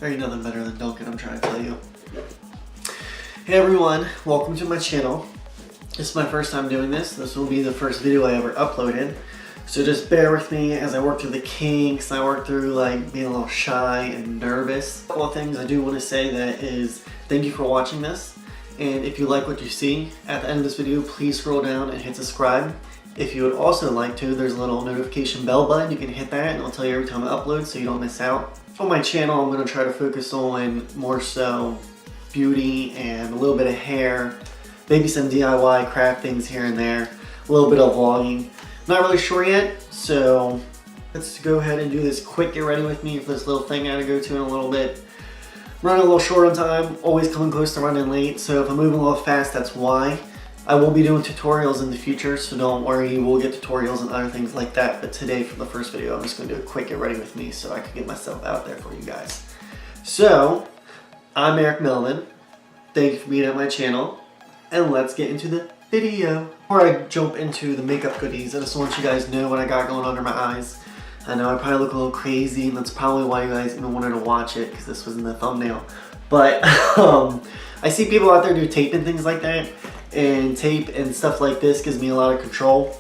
There ain't nothing better than Dunkin', I'm trying to tell you. Hey everyone, welcome to my channel. This is my first time doing this. This will be the first video I ever uploaded. So just bear with me as I work through the kinks. I work through like being a little shy and nervous. A couple of things I do want to say that is thank you for watching this. And if you like what you see at the end of this video, please scroll down and hit subscribe. If you would also like to, there's a little notification bell button. You can hit that and it'll tell you every time I upload so you don't miss out. On my channel, I'm going to try to focus on more so beauty and a little bit of hair, maybe some DIY craft things here and there, a little bit of vlogging. Not really sure yet, so let's go ahead and do this quick get ready with me for this little thing I gotta go to in a little bit. Running a little short on time, always coming close to running late, so if I'm moving a little fast, that's why. I will be doing tutorials in the future, so don't worry, we'll get tutorials and other things like that, but today for the first video, I'm just gonna do a quick get ready with me so I can get myself out there for you guys. So, I'm Eric Melvin. Thank you for being at my channel, and let's get into the video. Before I jump into the makeup goodies, I just want you guys to know what I got going under my eyes. I know I probably look a little crazy, and that's probably why you guys even wanted to watch it, because this was in the thumbnail. But I see people out there do tape and things like that, and tape and stuff like this gives me a lot of control.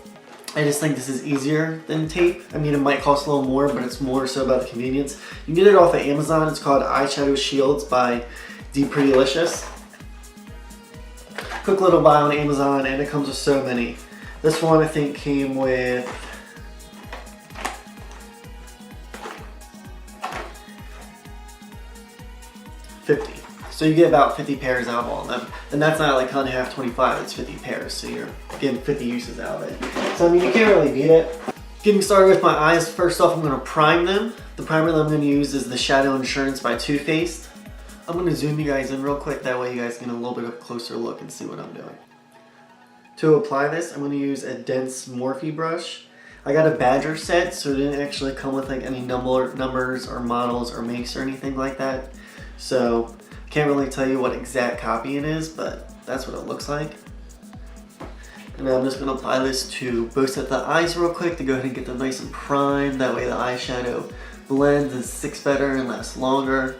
I just think this is easier than tape. I mean, it might cost a little more, but it's more so about the convenience. You can get it off of Amazon. It's called Eyeshadow Shields by Prettilicious. Quick little buy on Amazon, and it comes with so many. This one I think came with $50. So you get about 50 pairs out of all of them. And that's not like cut in half 25, it's 50 pairs. So you're getting 50 uses out of it. So I mean, you can't really beat it. Getting started with my eyes, first off I'm gonna prime them. The primer that I'm gonna use is the Shadow Insurance by Too Faced. I'm gonna zoom you guys in real quick, that way you guys get a little bit of a closer look and see what I'm doing. To apply this, I'm gonna use a dense Morphe brush. I got a Badger set, so it didn't actually come with like any numbers or models or makes or anything like that. So can't really tell you what exact copy it is, but that's what it looks like. And I'm just going to apply this to both of the eyes real quick to go ahead and get them nice and primed. That way the eyeshadow blends and sticks better and lasts longer.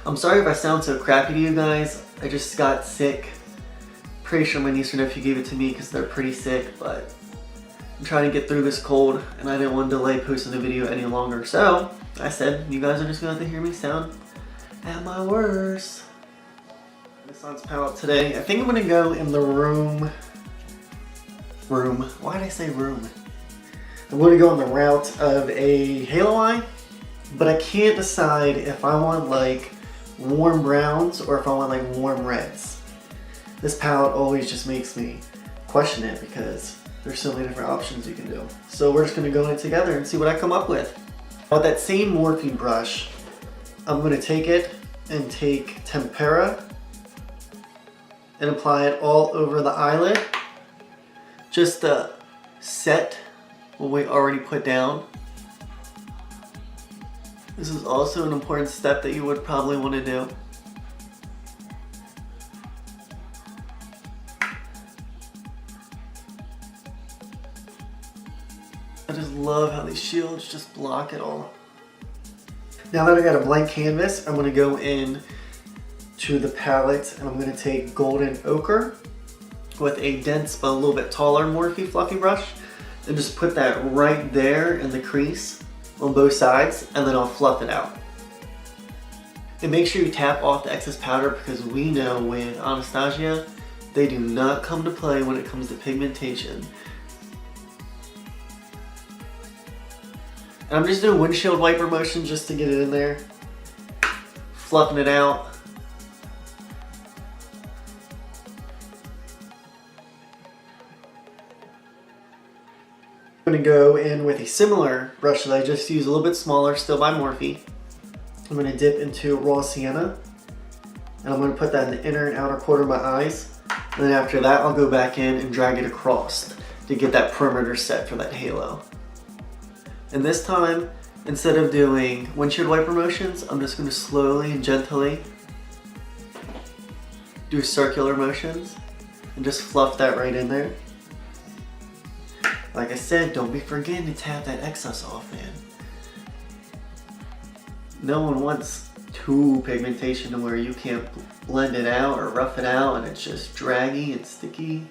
I'm sorry if I sound so crappy to you guys. I just got sick. Pretty sure my niece or nephew gave it to me because they're pretty sick, but I'm trying to get through this cold and I didn't want to delay posting the video any longer. So I said, you guys are just going to have to hear me sound at my worst. Renaissance palette today. I think I'm gonna go in the room. Why did I say room? I'm gonna go in the route of a halo eye, but I can't decide if I want like warm browns or if I want like warm reds. This palette always just makes me question it because there's so many different options you can do. So we're just gonna go in it together and see what I come up with. With that same Morphe brush, I'm going to take it and take Tempera and apply it all over the eyelid just to set what we already put down. This is also an important step that you would probably want to do. I just love how these shields just block it all. Now that I got a blank canvas, I'm going to go in to the palette and I'm going to take Golden Ochre with a dense but a little bit taller Morphe fluffy brush and just put that right there in the crease on both sides, and then I'll fluff it out. And make sure you tap off the excess powder because we know with Anastasia, they do not come to play when it comes to pigmentation. And I'm just doing windshield wiper motion just to get it in there. Fluffing it out. I'm going to go in with a similar brush that I just used, a little bit smaller, still by Morphe. I'm going to dip into Raw Sienna. And I'm going to put that in the inner and outer corner of my eyes. And then after that, I'll go back in and drag it across to get that perimeter set for that halo. And this time, instead of doing windshield wiper motions, I'm just going to slowly and gently do circular motions and just fluff that right in there. Like I said, don't be forgetting to tap that excess off, man. no one wants too pigmentation to where you can't blend it out or rough it out and it's just draggy and sticky.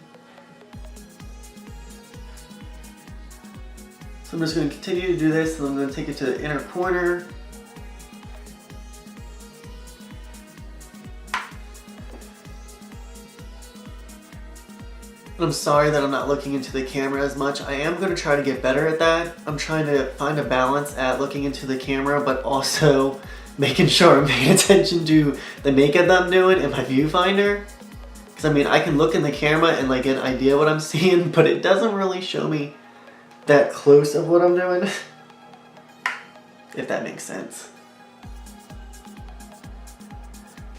So I'm just going to continue to do this, and I'm going to take it to the inner corner. I'm sorry that I'm not looking into the camera as much. I am going to try to get better at that. I'm trying to find a balance at looking into the camera, but also making sure I'm paying attention to the makeup that I'm doing in my viewfinder. Because I mean, I can look in the camera and like get an idea what I'm seeing, but it doesn't really show me that close of what I'm doing. If that makes sense.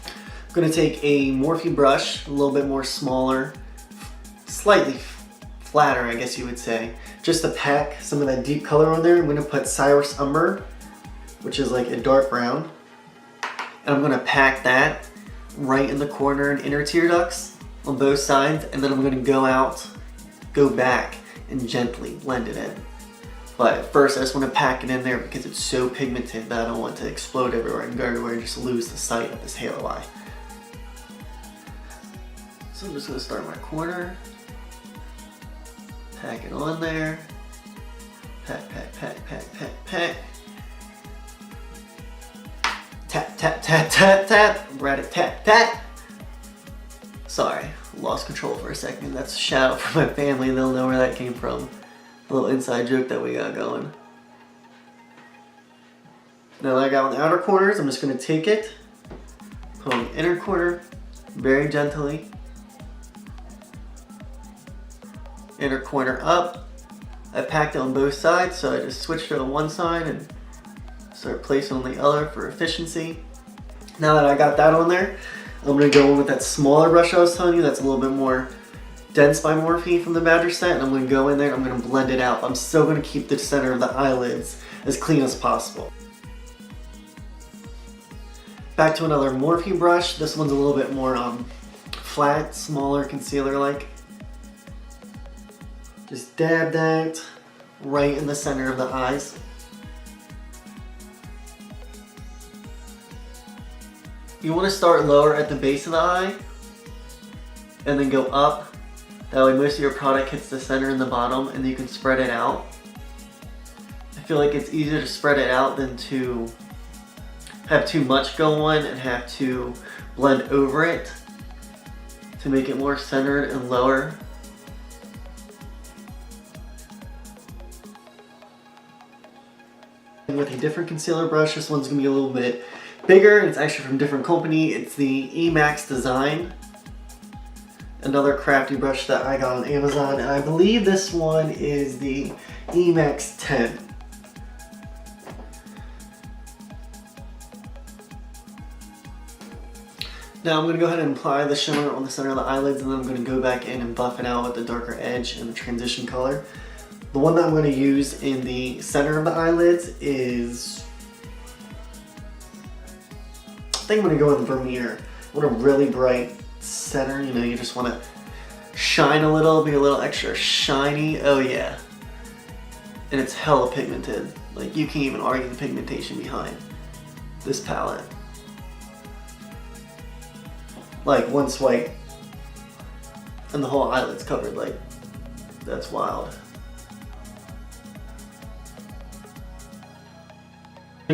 I'm going to take a Morphe brush, a little bit more smaller, slightly flatter, I guess you would say, just to pack some of that deep color on there. I'm going to put Cyrus Umber, which is like a dark brown, and I'm going to pack that right in the corner and inner tear ducts on both sides, and then I'm going to go back and gently blend it in. But at first I just want to pack it in there because it's so pigmented that I don't want it to explode everywhere and go everywhere and just lose the sight of this halo eye. So I'm just going to start my corner. Pack it on there. Pack, pack, pack, pack, pack, pack. Tap, tap, tap, tap, tap. Rat-a-tat-tat. Sorry, lost control for a second. That's a shout out for my family. They'll know where that came from. A little inside joke that we got going. Now that I got on the outer corners, I'm just going to take it, put on the inner corner very gently. Inner corner up. I packed it on both sides, so I just switched it on one side and start placing on the other for efficiency. Now that I got that on there, I'm going to go in with that smaller brush I was telling you that's a little bit more dense by Morphe from the Badger set, and I'm going to go in there and I'm going to blend it out. I'm still going to keep the center of the eyelids as clean as possible. Back to another Morphe brush. This one's a little bit more flat, smaller, concealer-like. Just dab that right in the center of the eyes. You want to start lower at the base of the eye and then go up. That way most of your product hits the center and the bottom, and you can spread it out. I feel like it's easier to spread it out than to have too much go on and have to blend over it to make it more centered and lower. With a different concealer brush, this one's going to be a little bit bigger. It's actually from a different company. It's the EMax Design. Another crafty brush that I got on Amazon, and I believe this one is the EMax 10. Now I'm going to go ahead and apply the shimmer on the center of the eyelids, and then I'm going to go back in and buff it out with the darker edge and the transition color. The one that I'm going to use in the center of the eyelids is, I think I'm going to go with Vermeer. I want a really bright center, you know, you just want to shine a little, be a little extra shiny. Oh yeah. And it's hella pigmented. Like, you can't even argue the pigmentation behind this palette. Like, one swipe and the whole eyelid's covered. Like, that's wild.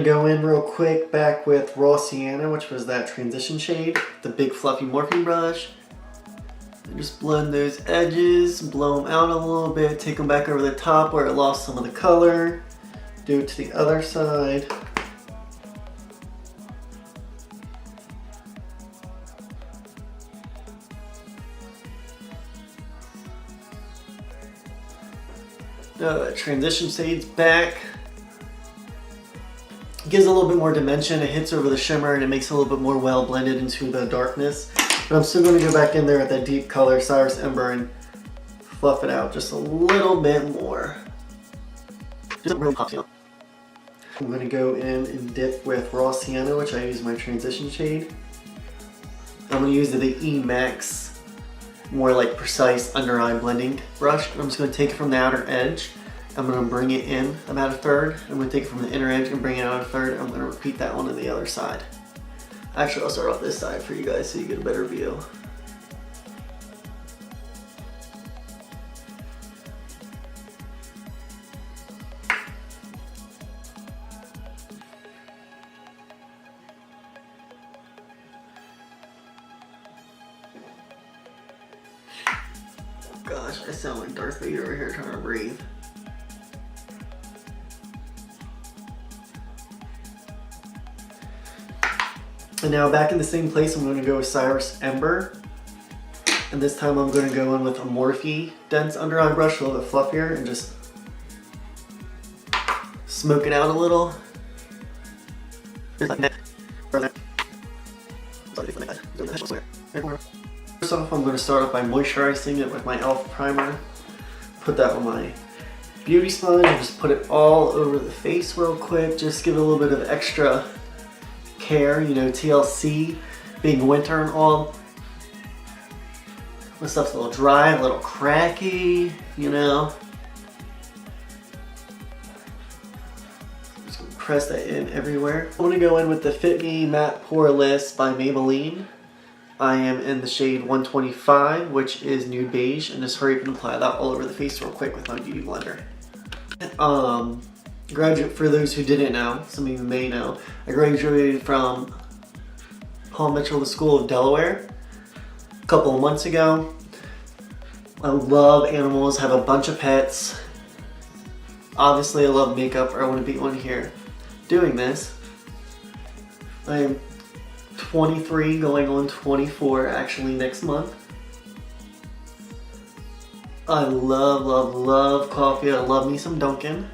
Go in real quick back with Raw Sienna, which was that transition shade, the big fluffy Morphe brush. And just blend those edges, blow them out a little bit, take them back over the top where it lost some of the color. Do it to the other side. Transition shades back. Gives a little bit more dimension. It hits over the shimmer and it makes it a little bit more well blended into the darkness. But I'm still going to go back in there with that deep color, Cyrus Ember, and fluff it out just a little bit more. Just really pops out. I'm going to go in and dip with Raw Sienna, which I use my transition shade. I'm going to use the EMax, more like precise under eye blending brush. And I'm just going to take it from the outer edge I'm going to bring it in about a third. I'm going to take it from the inner edge and bring it out a third. I'm going to repeat that one on the other side. Actually, I'll start off this side for you guys so you get a better view. Gosh, I sound like Darth Vader over here trying to breathe. And now back in the same place, I'm going to go with Cyrus Ember. And this time I'm going to go in with a Morphe dense under eye brush, a little bit fluffier, and just smoke it out a little. First off, I'm going to start off by moisturizing it with my e.l.f. primer. Put that on my beauty sponge and just put it all over the face real quick. Just give it a little bit of extra care, you know, TLC, being winter and all. This stuff's a little dry, a little cracky, you know. Just gonna press that in everywhere. I'm gonna go in with the Fit Me Matte Poreless by Maybelline. I am in the shade 125, which is Nude Beige, and just hurry up and apply that all over the face real quick with my beauty blender. Graduate, for those who didn't know, some of you may know, I graduated from Paul Mitchell School of Delaware a couple of months ago. I love animals, have a bunch of pets. Obviously I love makeup, or I wouldn't be on here doing this. I am 23 going on 24 actually next month. I love coffee. I love me some Dunkin'.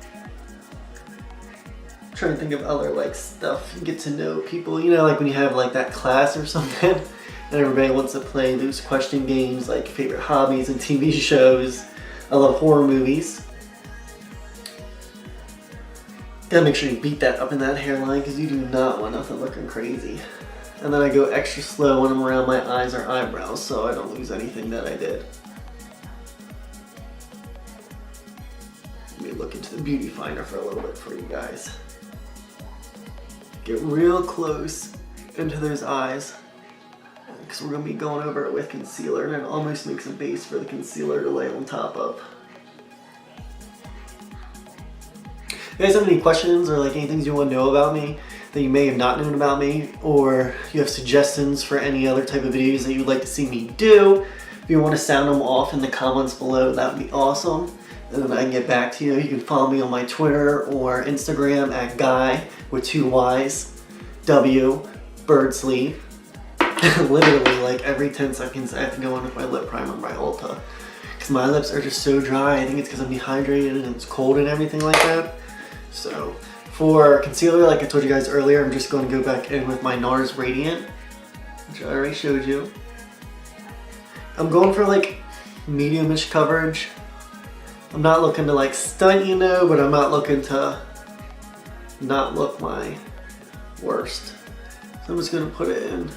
Trying to think of other like stuff, get to know people, you know, like when you have like that class or something and everybody wants to play those question games like favorite hobbies and TV shows. I love horror movies. Gotta make sure you beat that up in that hairline because you do not want nothing looking crazy. And then I go extra slow when I'm around my eyes or eyebrows so I don't lose anything that I did. Let me look into the beauty finder for a little bit for you guys. Get real close into those eyes because we're going to be going over it with concealer, and it almost makes a base for the concealer to lay on top of. If you guys have any questions or like any things you want to know about me that you may have not known about me, or you have suggestions for any other type of videos that you would like to see me do, if you want to sound them off in the comments below, that would be awesome. And then I can get back to you. You can follow me on my Twitter or Instagram at Guy with 2 Y's, W, Birdsleeve. Literally like every 10 seconds I have to go in with my lip primer by Ulta. Because my lips are just so dry. I think it's because I'm dehydrated and it's cold and everything like that. So for concealer, like I told you guys earlier, I'm just going to go back in with my NARS Radiant, which I already showed you. I'm going for like medium-ish coverage. I'm not looking to like stunt, you know, but I'm not looking to not look my worst. So I'm just gonna put it in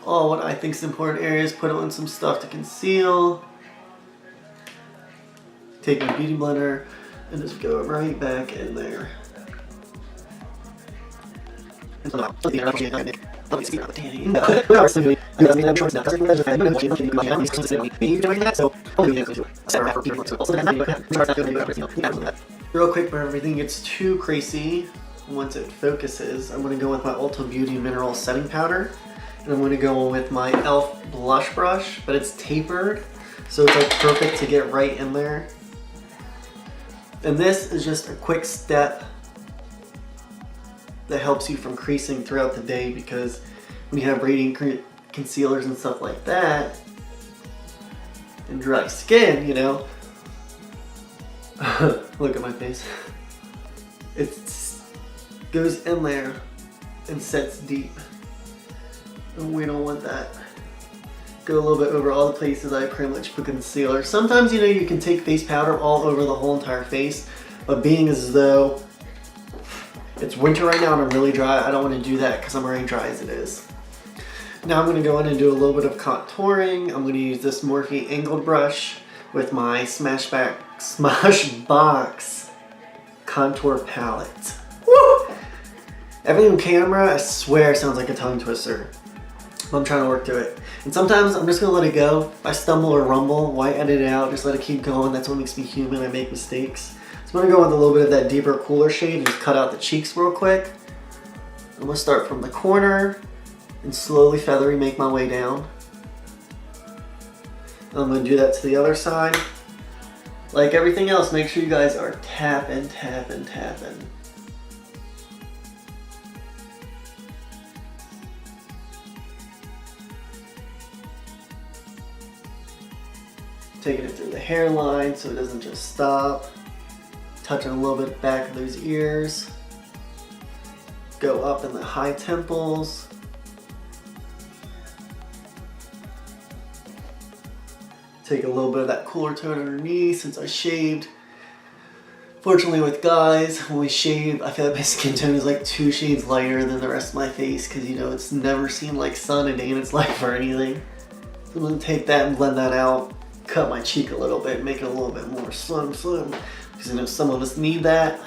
all what I think is important areas, put on some stuff to conceal. Take my beauty blender and just go right back in there. Real quick, but everything gets too crazy, once it focuses, I'm going to go with my Ulta Beauty Mineral Setting Powder. And I'm going to go with my e.l.f. blush brush, but it's tapered, so it's like perfect to get right in there. And this is just a quick step that helps you from creasing throughout the day, because when you have radiant concealers and stuff like that, and dry skin, you know, look at my face, it goes in there and sets deep, and we don't want that. Go a little bit over all the places I pretty much put concealer. Sometimes, you know, you can take face powder all over the whole entire face, but being as though it's winter right now and I'm really dry, I don't want to do that because I'm already dry as it is. Now I'm going to go in and do a little bit of contouring. I'm going to use this Morphe angled brush with my SmashBox SmashBox contour palette. Woo! Everything on camera, I swear, sounds like a tongue twister. But I'm trying to work through it. And sometimes I'm just gonna let it go. If I stumble or rumble, why edit it out? Just let it keep going. That's what makes me human. I make mistakes. So I'm gonna go with a little bit of that deeper, cooler shade and just cut out the cheeks real quick. I'm gonna start from the corner and slowly feathery make my way down. I'm gonna do that to the other side. Like everything else, make sure you guys are tapping, tapping, tapping. Taking it through the hairline so it doesn't just stop. Touching a little bit back of those ears. Go up in the high temples. Take a little bit of that cooler tone underneath since I shaved. Fortunately with guys, when we shave, I feel like my skin tone is like 2 shades lighter than the rest of my face because you know it's never seen like sun a day in its life or anything. So I'm going to take that and blend that out. Cut my cheek a little bit, make it a little bit more slim because you know some of us need that.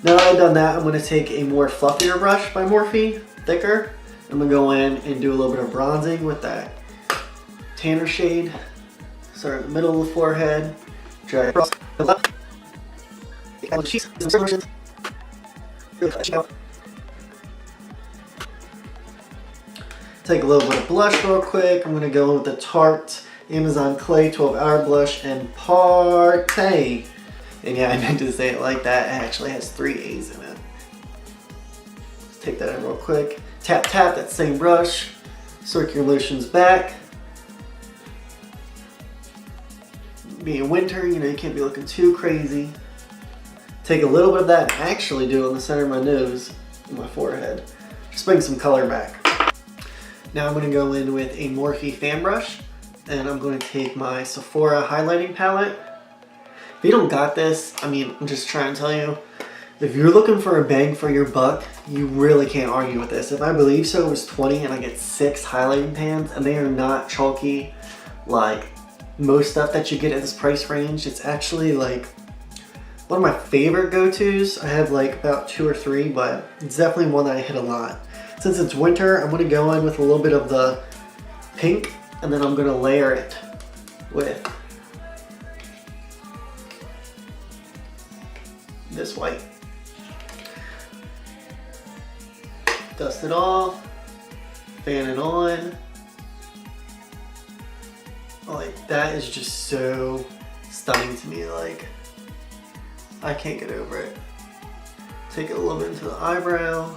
Now that I've done that, I'm going to take a more fluffier brush by Morphe, thicker. I'm going to go in and do a little bit of bronzing with that tanner shade. Start in the middle of the forehead, drag across the left, the cheeks, really cut out. Take a little bit of blush real quick. I'm going to go in with the Tarte Amazon Clay 12-Hour Blush and Tarte. And yeah, I meant to say it like that. It actually has 3 A's in it. Let's take that in real quick. Tap, tap that same brush. Circulations back. Being winter, you know, you can't be looking too crazy. Take a little bit of that and actually do it on the center of my nose and my forehead. Just bring some color back. Now I'm going to go in with a Morphe fan brush and I'm going to take my Sephora highlighting palette. If you don't got this, I mean, I'm just trying to tell you, if you're looking for a bang for your buck, you really can't argue with this. If I believe so, it was 20 and I get 6 highlighting pans and they are not chalky like most stuff that you get at this price range. It's actually like one of my favorite go-tos. I have like about 2 or 3, but it's definitely one that I hit a lot. Since it's winter, I'm going to go in with a little bit of the pink and then I'm going to layer it with this white. Dust it off, fan it on. Like that is just so stunning to me, like I can't get over it. Take it a little bit into the eyebrow.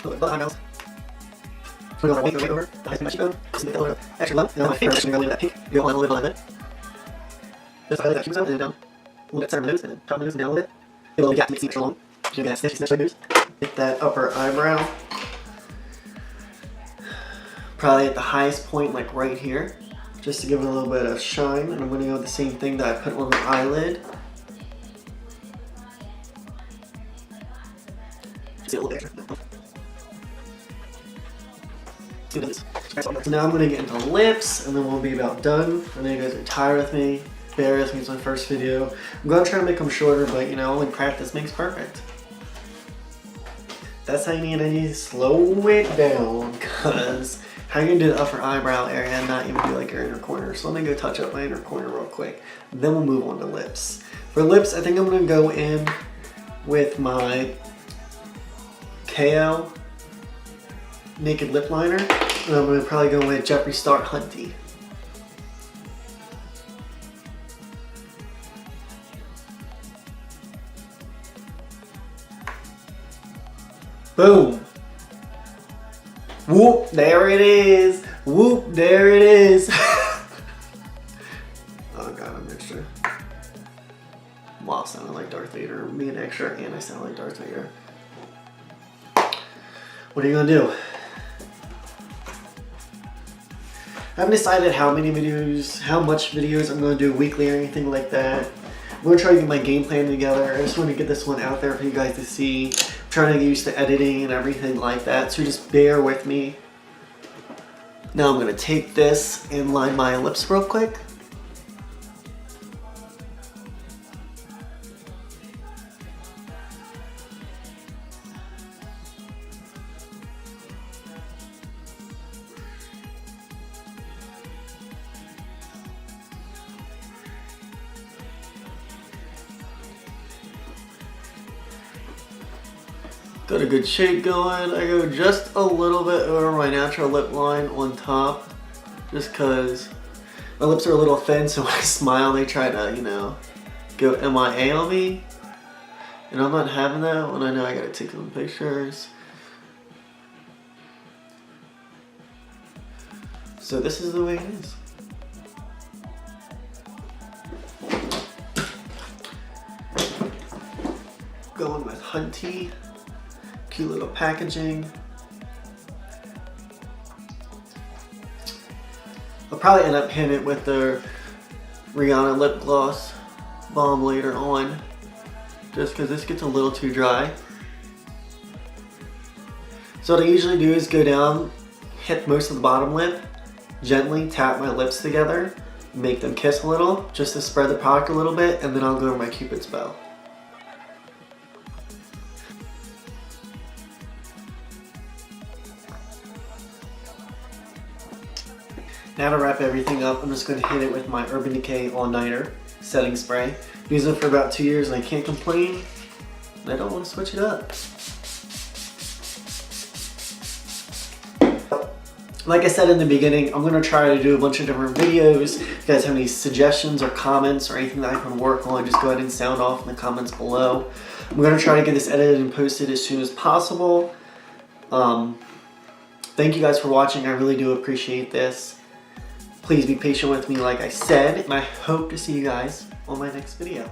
The eyebrows. Put it on right over the highest of my cheekbone. Just make that a little extra low. And on my favorite, I'm going to go into that pink. Go on a little bit. Just highlight that cheekbone and then down. A little bit center of the nose and then top of the nose and down a little bit. Get a little gap to make it seem extra long. You get that snitchy nose. Hit that upper eyebrow. Probably at the highest point, like right here. Just to give it a little bit of shine. And I'm going to go with the same thing that I put on the eyelid. Just get a little bit extra. So now I'm going to get into lips and then we'll be about done. I know you guys are tired with me. Bear with me, it's my first video. I'm going to try to make them shorter, but you know, only practice makes perfect. That's how you need to slow it down, because how you going to do the upper eyebrow area and not even do like your inner corner. So let me go touch up my inner corner real quick. Then we'll move on to lips. For lips, I think I'm going to go in with my CAO Naked Lip Liner. And I'm going to probably go with Jeffree Star Hunty. Boom. Whoop, there it is. Whoop, there it is. Oh god, I'm extra. Wow, sounding like Darth Vader. Me an extra and I sound like Darth Vader. What are you gonna do? I haven't decided how many videos, how much videos I'm gonna do weekly or anything like that. I'm gonna try to get my game plan together. I just want to get this one out there for you guys to see. I'm trying to get used to editing and everything like that, so just bear with me. Now I'm gonna take this and line my lips real quick. Got a good shade going. I go just a little bit over my natural lip line on top, just because my lips are a little thin, so when I smile they try to, you know, go MIA on me. And I'm not having that when I know I gotta take some pictures. So this is the way it is. Going with Hunty. Cute little packaging. I'll probably end up hitting it with the Rihanna lip gloss balm later on, just because this gets a little too dry. So what I usually do is go down, hit most of the bottom lip, gently tap my lips together, make them kiss a little, just to spread the product a little bit, and then I'll go over my Cupid's bow. Now to wrap everything up, I'm just going to hit it with my Urban Decay All Nighter setting spray. I've used it for about 2 years and I can't complain. I don't want to switch it up. Like I said in the beginning, I'm going to try to do a bunch of different videos. If you guys have any suggestions or comments or anything that I can work on, just go ahead and sound off in the comments below. I'm going to try to get this edited and posted as soon as possible. Thank you guys for watching. I really do appreciate this. Please be patient with me like I said, and I hope to see you guys on my next video.